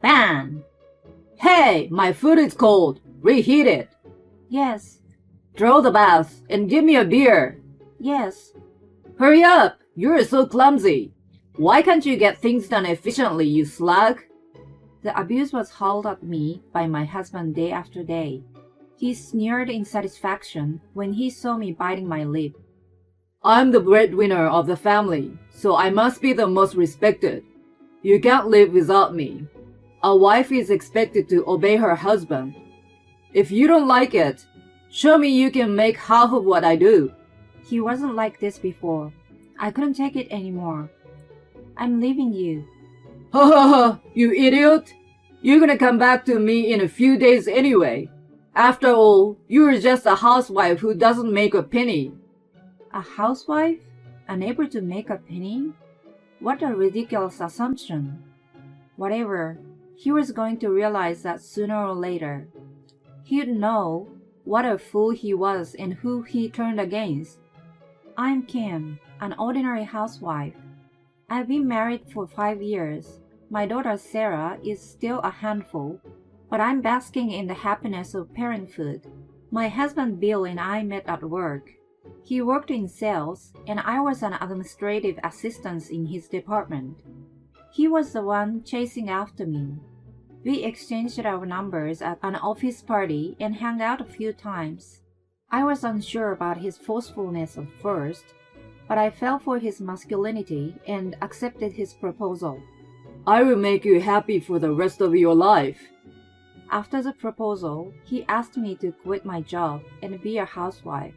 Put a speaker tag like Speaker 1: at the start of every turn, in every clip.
Speaker 1: Bam!
Speaker 2: Hey, my food is cold. Reheat it.
Speaker 1: Yes,
Speaker 2: Throw the bath and give me a beer.
Speaker 1: yes.
Speaker 2: Hurry up! You're so clumsy. Why can't you get things done efficiently, you slug?
Speaker 1: The abuse was hurled at me by my husband day after day. He sneered in satisfaction when he saw me biting my lip.
Speaker 2: I'm the breadwinner of the family, so I must be the most respected. You can't live without me. A wife is expected to obey her husband. If you don't like it, show me you can make half of what I do.
Speaker 1: He wasn't like this before. I couldn't take it anymore. I'm leaving you.
Speaker 2: Ha ha ha, you idiot! You're gonna come back to me in a few days anyway. After all, you're just a housewife who doesn't make a penny.
Speaker 1: A housewife? Unable to make a penny? What a ridiculous assumption. Whatever, he was going to realize that sooner or later. He'd know what a fool he was and who he turned against. I'm Kim, an ordinary housewife. I've been married for 5 years. My daughter Sarah is still a handful, but I'm basking in the happiness of parenthood. My husband Bill and I met at work. He worked in sales, and I was an administrative assistant in his department. He was the one chasing after me. We exchanged our numbers at an office party and hung out a few times. I was unsure about his forcefulness at first, but I fell for his masculinity and accepted his proposal.
Speaker 2: I will make you happy for the rest of your life.
Speaker 1: After the proposal, he asked me to quit my job and be a housewife.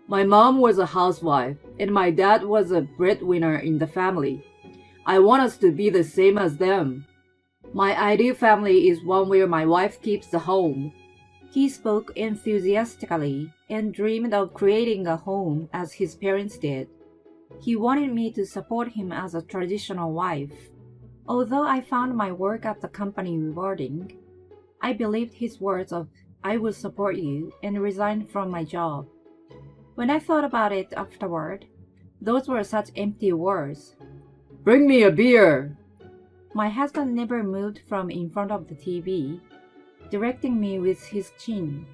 Speaker 2: My mom was a housewife, and my dad was a breadwinner in the family. I want us to be the same as them. My ideal family is one where my wife keeps the home.
Speaker 1: He spoke enthusiastically and dreamed of creating a home as his parents did. He wanted me to support him as a traditional wife. Although I found my work at the company rewarding, I believed his words of, "I will support you," and resigned from my job. When I thought about it afterward, those were such empty words.
Speaker 2: Bring me a beer.
Speaker 1: My husband never moved from in front of the TV, directing me with his chin.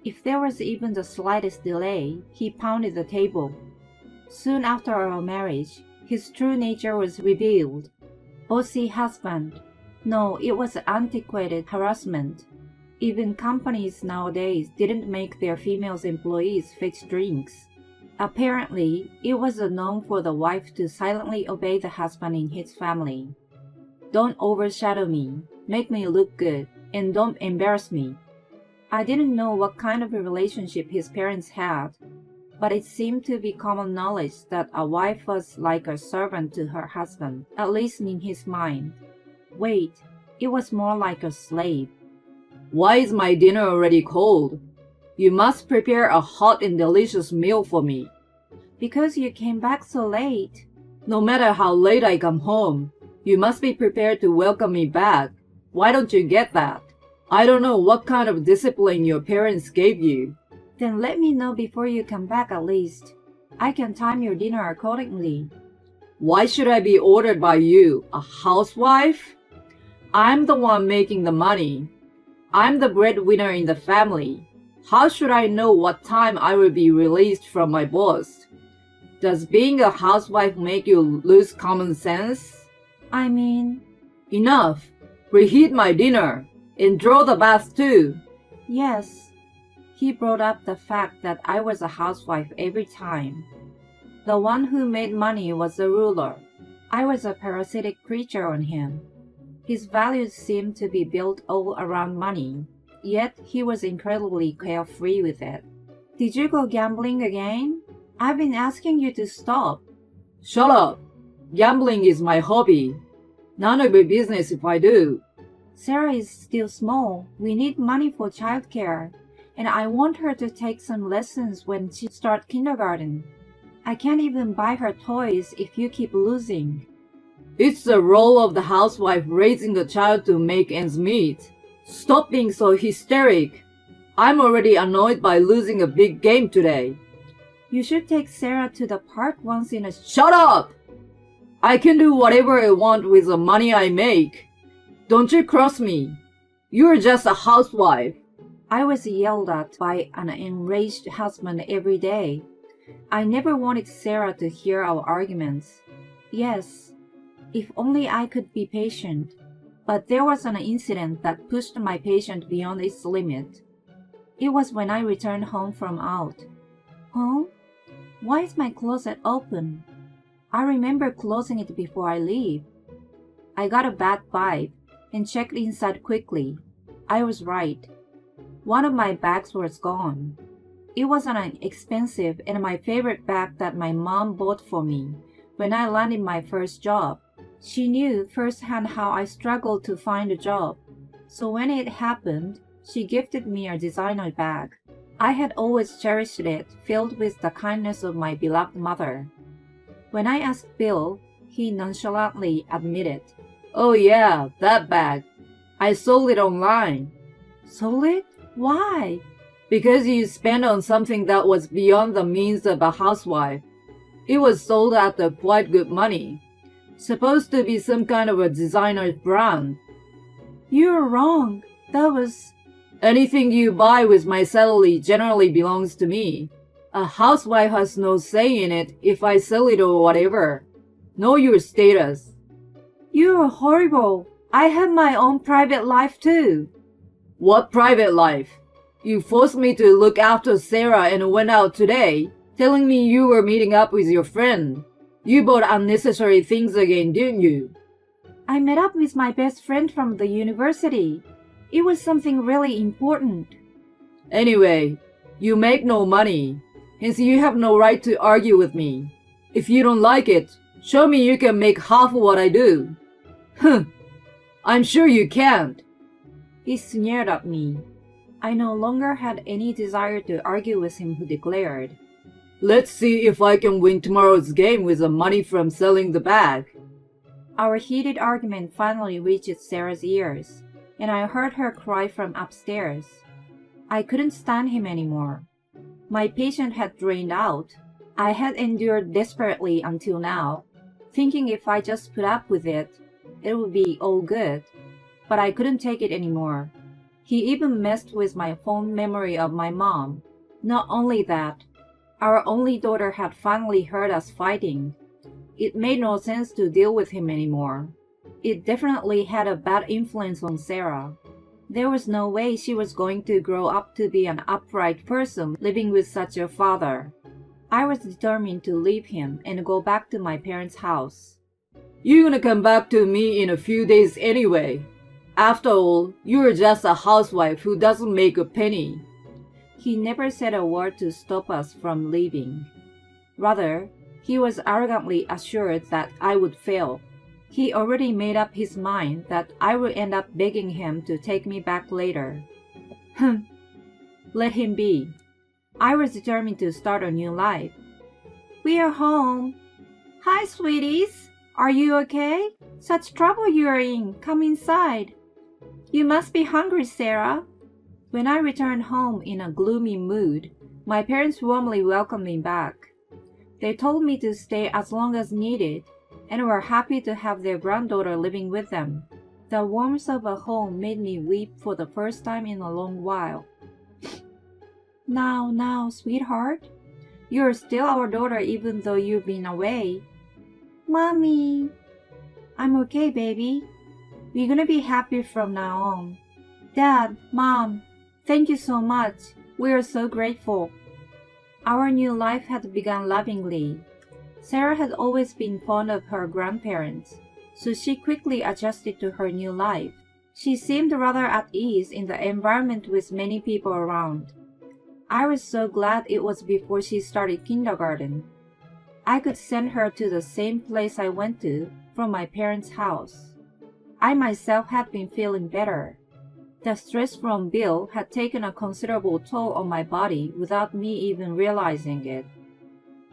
Speaker 1: If there was even the slightest delay, he pounded the table. Soon after our marriage, his true nature was revealed. Bossy husband. No, it was antiquated harassment. Even companies nowadays didn't make their female employees fix drinks. Apparently, it was a norm for the wife to silently obey the husband in his family. Don't overshadow me, make me look good, and don't embarrass me. I didn't know what kind of a relationship his parents had, but it seemed to be common knowledge that a wife was like a servant to her husband, at least in his mind. Wait, it was more like a slave.
Speaker 2: Why is my dinner already cold? You must prepare a hot and delicious meal for me.
Speaker 1: Because you came back so late.
Speaker 2: No matter how late I come home, you must be prepared to welcome me back. Why don't you get that? I don't know what kind of discipline your parents gave you.
Speaker 1: Then let me know before you come back at least. I can time your dinner accordingly.
Speaker 2: Why should I be ordered by you, a housewife? I'm the one making the money. I'm the breadwinner in the family. How should I know what time I will be released from my boss? Does being a housewife make you lose common sense?
Speaker 1: I mean,
Speaker 2: Enough. Reheat my dinner. And draw the bath too.
Speaker 1: yes. He brought up the fact that I was a housewife every time. The one who made money was the ruler. I was a parasitic creature on him. His values seemed to be built all around money, yet he was incredibly carefree with it. Did you go gambling again? I've been asking you to stop.
Speaker 2: Shut up. Gambling is my hobby. None of your business if I do.
Speaker 1: Sarah is still small. We need money for childcare, and I want her to take some lessons when she starts kindergarten. I can't even buy her toys if you keep losing.
Speaker 2: It's the role of the housewife raising a child to make ends meet. Stop being so hysteric. I'm already annoyed by losing a big game today.
Speaker 1: You should take Sarah to the park once in a...
Speaker 2: Shut up! I can do whatever I want with the money I make. Don't you cross me. You're just a housewife.
Speaker 1: I was yelled at by an enraged husband every day. I never wanted Sarah to hear our arguments. Yes, if only I could be patient. But there was an incident that pushed my patience beyond its limit. It was when I returned home from out. Huh? Why is my closet open? I remember closing it before I leave. I got a bad vibe and checked inside quickly. I was right. One of my bags was gone. It was an expensive and my favorite bag that my mom bought for me when I landed my first job. She knew firsthand how I struggled to find a job. So when it happened, she gifted me a designer bag. I had always cherished it, filled with the kindness of my beloved mother. When I asked Bill, he nonchalantly admitted,
Speaker 2: Oh yeah, that bag. I sold it online.
Speaker 1: Sold it? Why?
Speaker 2: Because you spent on something that was beyond the means of a housewife. It was sold at quite good money. Supposed to be some kind of a designer's brand.
Speaker 1: You're wrong. That was...
Speaker 2: Anything you buy with my salary generally belongs to me. A housewife has no say in it if I sell it or whatever. Know your status.
Speaker 1: You're horrible. I have my own private life too.
Speaker 2: What private life? You forced me to look after Sarah and went out today, telling me you were meeting up with your friend. You bought unnecessary things again, didn't you?
Speaker 1: I met up with my best friend from the university. It was something really important.
Speaker 2: Anyway, you make no money, hence you have no right to argue with me. If you don't like it, show me you can make half what I do. I'm sure you can't.
Speaker 1: He sneered at me. I no longer had any desire to argue with him, who declared,
Speaker 2: Let's see if I can win tomorrow's game with the money from selling the bag.
Speaker 1: Our heated argument finally reached Sarah's ears, and I heard her cry from upstairs. I couldn't stand him anymore. My patience had drained out. I had endured desperately until now, thinking if I just put up with it, it would be all good. But I couldn't take it anymore. He even messed with my fond memory of my mom. Not only that, our only daughter had finally heard us fighting. It made no sense to deal with him anymore. It definitely had a bad influence on Sarah. There was no way she was going to grow up to be an upright person living with such a father. I was determined to leave him and go back to my parents' house.
Speaker 2: You're gonna come back to me in a few days anyway. After all, you're just a housewife who doesn't make a penny.
Speaker 1: He never said a word to stop us from leaving. Rather, he was arrogantly assured that I would fail. He already made up his mind that I would end up begging him to take me back later. Let him be. I was determined to start a new life. We are home. Hi, sweeties. Are you okay? Such trouble you are in. Come inside. You must be hungry, Sarah. When I returned home in a gloomy mood, my parents warmly welcomed me back. They told me to stay as long as needed and were happy to have their granddaughter living with them. The warmth of a home made me weep for the first time in a long while. Now, sweetheart. You're still our daughter even though you've been away. Mommy. I'm okay, baby. We're gonna be happy from now on. Dad, Mom, thank you so much. We are so grateful. Our new life had begun lovingly. Sarah had always been fond of her grandparents, so she quickly adjusted to her new life. She seemed rather at ease in the environment with many people around. I was so glad it was before she started kindergarten. I could send her to the same place I went to from my parents' house. I myself had been feeling better. The stress from Bill had taken a considerable toll on my body without me even realizing it.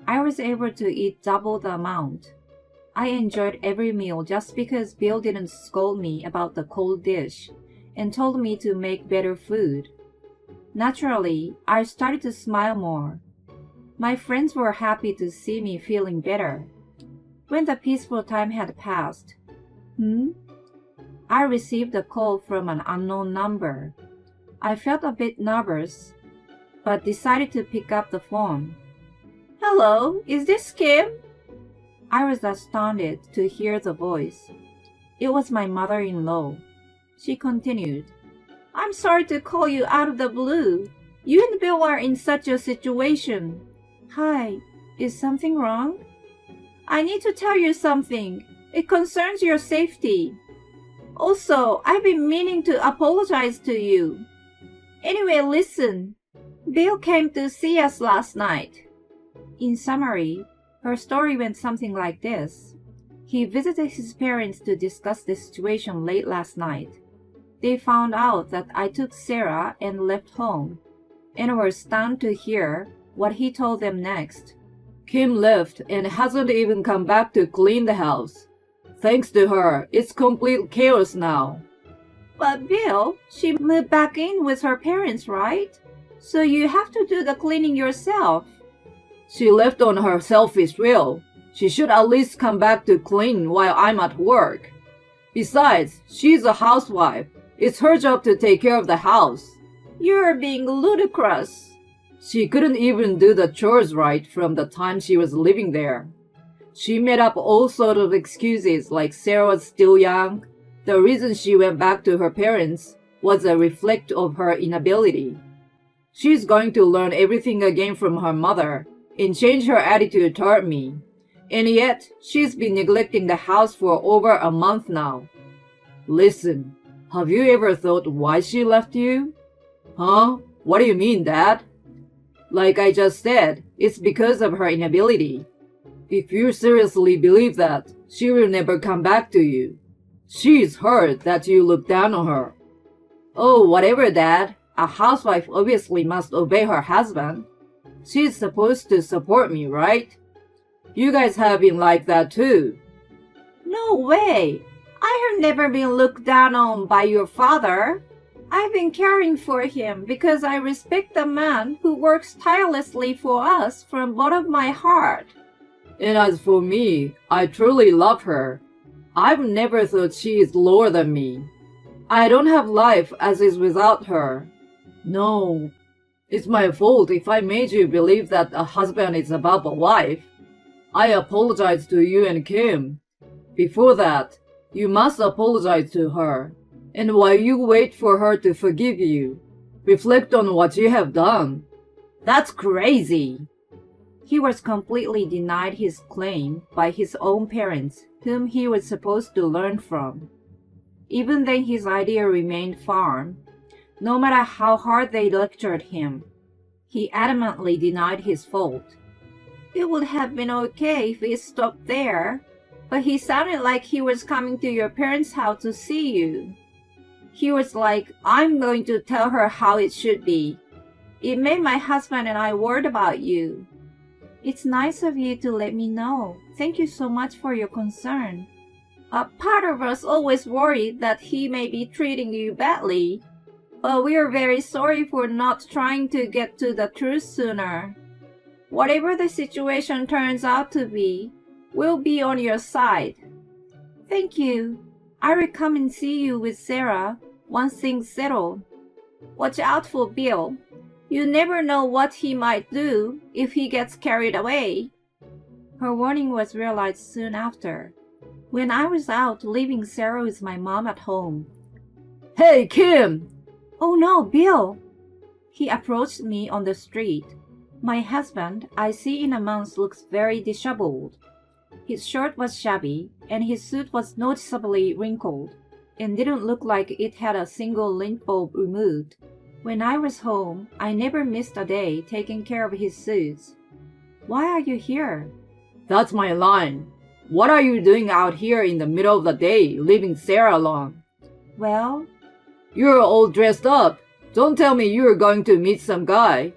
Speaker 1: I was able to eat double the amount. I enjoyed every meal just because Bill didn't scold me about the cold dish and told me to make better food. Naturally, I started to smile more. My friends were happy to see me feeling better. When the peaceful time had passed, I received a call from an unknown number. I felt a bit nervous, but decided to pick up the phone. Hello, is this Kim? I was astounded to hear the voice. It was my mother-in-law. She continued, I'm sorry to call you out of the blue. You and Bill are in such a situation. Hi, is something wrong? I need to tell you something. It concerns your safety. Also, I've been meaning to apologize to you. Anyway, listen. Bill came to see us last night. In summary, her story went something like this. He visited his parents to discuss the situation late last night. They found out that I took Sarah and left home, and were stunned to hear what he told them next.
Speaker 2: Kim left and hasn't even come back to clean the house. Thanks to her, it's complete chaos now.
Speaker 1: But Bill, she moved back in with her parents, right? So you have to do the cleaning yourself.
Speaker 2: She left on her selfish will. She should at least come back to clean while I'm at work. Besides, she's a housewife. It's her job to take care of the house.
Speaker 1: You're being ludicrous.
Speaker 2: She couldn't even do the chores right from the time she was living there. She made up all sorts of excuses like Sarah was still young. The reason she went back to her parents was a reflect of her inability. She's going to learn everything again from her mother and change her attitude toward me. And yet, she's been neglecting the house for over a month now. Listen, have you ever thought why she left you? Huh? What do you mean, Dad? Like I just said, it's because of her inability. If you seriously believe that, she will never come back to you. She's hurt that you look down on her. Oh, whatever, Dad. A housewife obviously must obey her husband. She's supposed to support me, right? You guys have been like that too.
Speaker 1: No way. I have never been looked down on by your father. I've been caring for him because I respect the man who works tirelessly for us from the bottom of my heart.
Speaker 2: And as for me, I truly love her. I've never thought she is lower than me. I don't have life as is without her. No, it's my fault if I made you believe that a husband is above a wife. I apologize to you and Kim. Before that, you must apologize to her. And while you wait for her to forgive you, reflect on what you have done. That's crazy.
Speaker 1: He was completely denied his claim by his own parents, whom he was supposed to learn from. Even then his idea remained firm. No matter how hard they lectured him, he adamantly denied his fault. It would have been okay if it stopped there, but he sounded like he was coming to your parents' house to see you. He was like, I'm going to tell her how it should be. It made my husband and I worried about you. It's nice of you to let me know. Thank you so much for your concern. A part of us always worried that he may be treating you badly, but we are very sorry for not trying to get to the truth sooner. Whatever the situation turns out to be, we'll be on your side. Thank you. I will come and see you with Sarah once things settle. Watch out for Bill. You never know what he might do if he gets carried away. Her warning was realized soon after, when I was out leaving Sarah with my mom at home.
Speaker 2: Hey, Kim!
Speaker 1: Oh no, Bill! He approached me on the street. My husband, I see in a month, looks very disheveled. His shirt was shabby, and his suit was noticeably wrinkled, and didn't look like it had a single lint bulb removed. When I was home, I never missed a day taking care of his suits. Why are you here?
Speaker 2: That's my line. What are you doing out here in the middle of the day, leaving Sarah alone?
Speaker 1: Well,
Speaker 2: you're all dressed up. Don't tell me you're going to meet some guy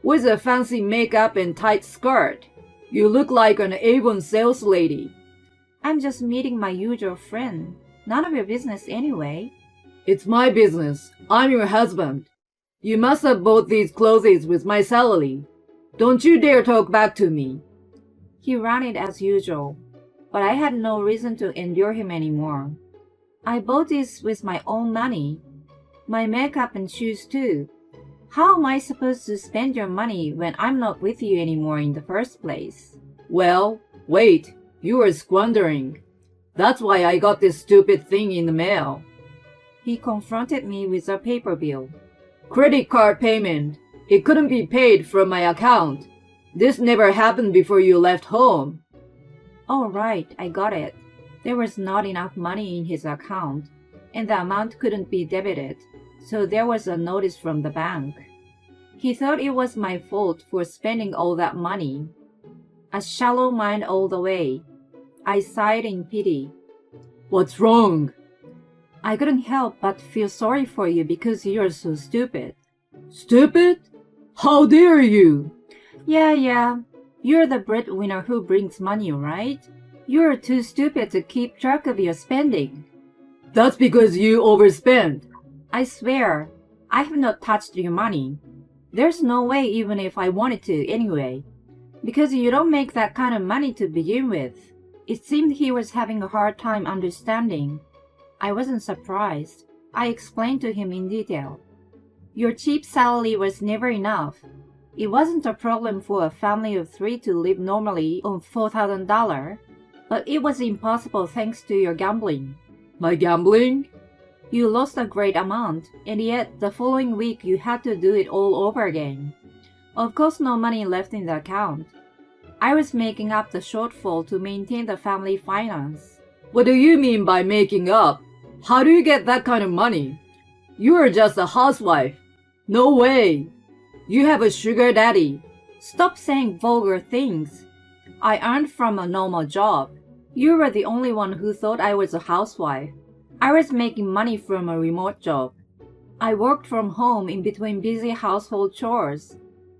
Speaker 2: with a fancy makeup and tight skirt. You look like an Avon sales lady.
Speaker 1: I'm just meeting my usual friend. None of your business anyway.
Speaker 2: It's my business. I'm your husband. You must have bought these clothes with my salary. Don't you dare talk back to me.
Speaker 1: He ran it as usual, but I had no reason to endure him anymore. I bought this with my own money. My makeup and shoes too. How am I supposed to spend your money when I'm not with you anymore in the first place?
Speaker 2: Well, wait, you were squandering. That's why I got this stupid thing in the mail.
Speaker 1: He confronted me with a paper bill.
Speaker 2: Credit card payment. It couldn't be paid from my account. This never happened before you left home.
Speaker 1: Oh, right, I got it. There was not enough money in his account, and the amount couldn't be debited, so there was a notice from the bank. He thought it was my fault for spending all that money. A shallow mind all the way. I sighed in pity.
Speaker 2: What's wrong?
Speaker 1: I couldn't help but feel sorry for you because you're so stupid.
Speaker 2: Stupid? How dare you?
Speaker 1: Yeah. You're the breadwinner who brings money, right? You're too stupid to keep track of your spending.
Speaker 2: That's because you overspent.
Speaker 1: I swear, I have not touched your money. There's no way even if I wanted to anyway. Because you don't make that kind of money to begin with. It seemed he was having a hard time understanding. I wasn't surprised. I explained to him in detail. Your cheap salary was never enough. It wasn't a problem for a family of 3 to live normally on $4,000, but it was impossible thanks to your gambling.
Speaker 2: My gambling?
Speaker 1: You lost a great amount, and yet the following week you had to do it all over again. Of course, no money left in the account. I was making up the shortfall to maintain the family finance.
Speaker 2: What do you mean by making up? How do you get that kind of money? You are just a housewife. No way. You have a sugar daddy.
Speaker 1: Stop saying vulgar things. I earned from a normal job. You were the only one who thought I was a housewife. I was making money from a remote job. I worked from home in between busy household chores.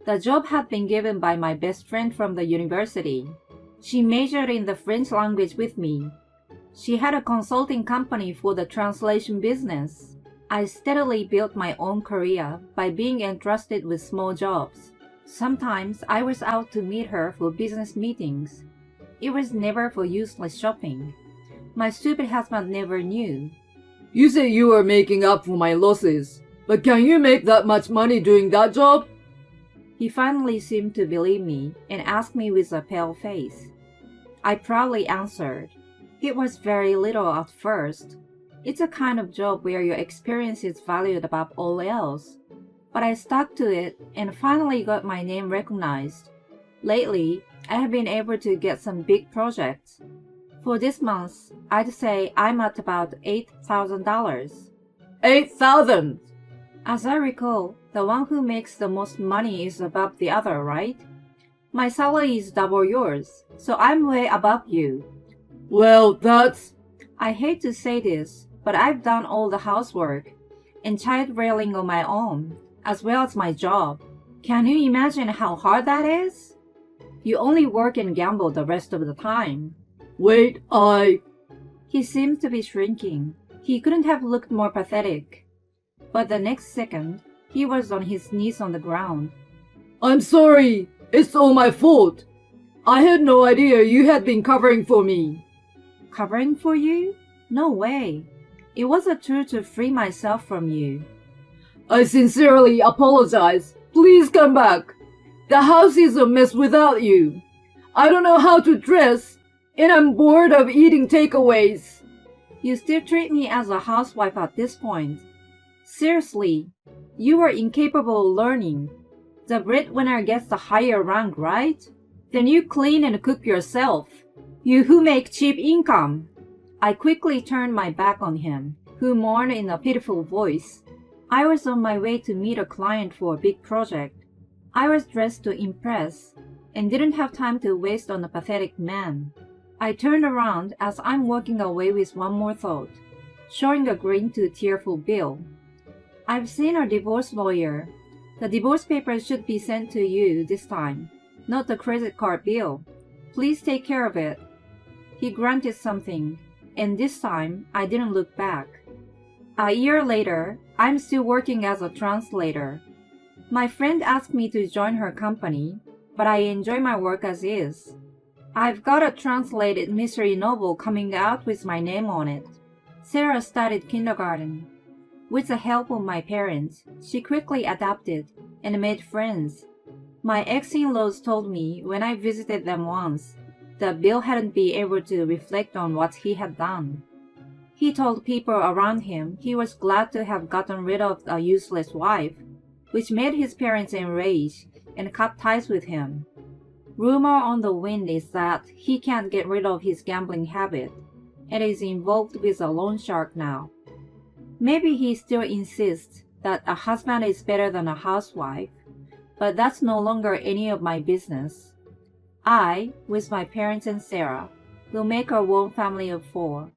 Speaker 1: The job had been given by my best friend from the university. She majored in the French language with me. She had a consulting company for the translation business. I steadily built my own career by being entrusted with small jobs. Sometimes I was out to meet her for business meetings. It was never for useless shopping. My stupid husband never knew.
Speaker 2: You say you were making up for my losses, but can you make that much money doing that job?
Speaker 1: He finally seemed to believe me and asked me with a pale face. I proudly answered. It was very little at first. It's a kind of job where your experience is valued above all else. But I stuck to it and finally got my name recognized. Lately, I have been able to get some big projects. For this month, I'd say I'm at about $8,000.
Speaker 2: 8,000!
Speaker 1: As I recall, the one who makes the most money is above the other, right? My salary is double yours, so I'm way above you.
Speaker 2: Well, that's...
Speaker 1: I hate to say this, but I've done all the housework and child rearing on my own, as well as my job. Can you imagine how hard that is? You only work and gamble the rest of the time.
Speaker 2: Wait,
Speaker 1: He seemed to be shrinking. He couldn't have looked more pathetic. But the next second, he was on his knees on the ground.
Speaker 2: I'm sorry. It's all my fault. I had no idea you had been covering for me.
Speaker 1: Covering for you? No way. It was a tool to free myself from you.
Speaker 2: I sincerely apologize. Please come back. The house is a mess without you. I don't know how to dress, and I'm bored of eating takeaways.
Speaker 1: You still treat me as a housewife at this point. Seriously, you are incapable of learning. The breadwinner gets the higher rank, right? Then you clean and cook yourself. You who make cheap income. I quickly turned my back on him, who mourned in a pitiful voice. I was on my way to meet a client for a big project. I was dressed to impress and didn't have time to waste on a pathetic man. I turned around as I'm walking away with one more thought, showing a grin to a tearful Bill. I've seen a divorce lawyer. The divorce papers should be sent to you this time, not the credit card bill. Please take care of it. He grunted something, and this time I didn't look back. A year later, I'm still working as a translator. My friend asked me to join her company, but I enjoy my work as is. I've got a translated mystery novel coming out with my name on it. Sarah started kindergarten. With the help of my parents, she quickly adapted and made friends. My ex-in-laws told me when I visited them once that Bill hadn't been able to reflect on what he had done. He told people around him he was glad to have gotten rid of a useless wife, which made his parents enraged and cut ties with him. Rumor on the wind is that he can't get rid of his gambling habit and is involved with a loan shark now. Maybe he still insists that a husband is better than a housewife, but that's no longer any of my business. I, with my parents and Sarah, will make our own family of 4.